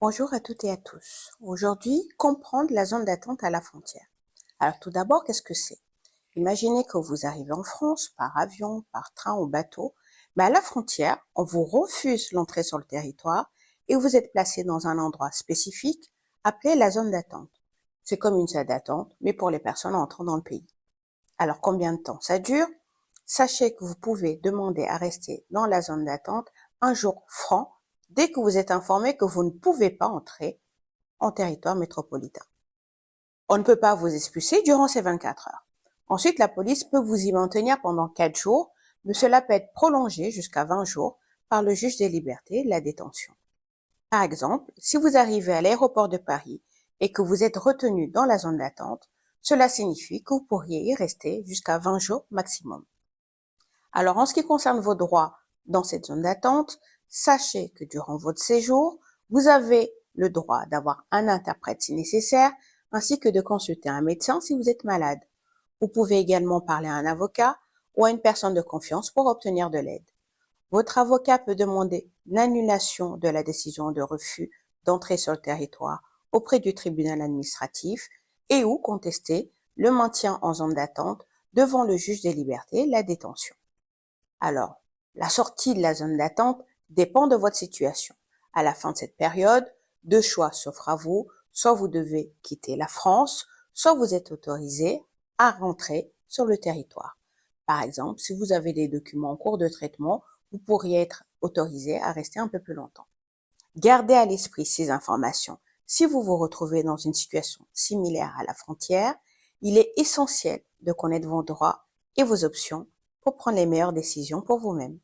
Bonjour à toutes et à tous. Aujourd'hui, comprendre la zone d'attente à la frontière. Alors tout d'abord, qu'est-ce que c'est? Imaginez que vous arrivez en France par avion, par train ou bateau, mais à la frontière, on vous refuse l'entrée sur le territoire et vous êtes placé dans un endroit spécifique appelé la zone d'attente. C'est comme une salle d'attente, mais pour les personnes entrant dans le pays. Alors combien de temps ça dure? Sachez que vous pouvez demander à rester dans la zone d'attente un jour franc dès que vous êtes informé que vous ne pouvez pas entrer en territoire métropolitain. On ne peut pas vous expulser durant ces 24 heures. Ensuite, la police peut vous y maintenir pendant 4 jours, mais cela peut être prolongé jusqu'à 20 jours par le juge des libertés de la détention. Par exemple, si vous arrivez à l'aéroport de Paris et que vous êtes retenu dans la zone d'attente, cela signifie que vous pourriez y rester jusqu'à 20 jours maximum. Alors, en ce qui concerne vos droits dans cette zone d'attente, sachez que durant votre séjour, vous avez le droit d'avoir un interprète si nécessaire, ainsi que de consulter un médecin si vous êtes malade. Vous pouvez également parler à un avocat ou à une personne de confiance pour obtenir de l'aide. Votre avocat peut demander l'annulation de la décision de refus d'entrer sur le territoire auprès du tribunal administratif et ou contester le maintien en zone d'attente devant le juge des libertés, la détention. Alors, la sortie de la zone d'attente dépend de votre situation. À la fin de cette période, deux choix s'offrent à vous. Soit vous devez quitter la France, soit vous êtes autorisé à rentrer sur le territoire. Par exemple, si vous avez des documents en cours de traitement, vous pourriez être autorisé à rester un peu plus longtemps. Gardez à l'esprit ces informations. Si vous vous retrouvez dans une situation similaire à la frontière, il est essentiel de connaître vos droits et vos options pour prendre les meilleures décisions pour vous-même.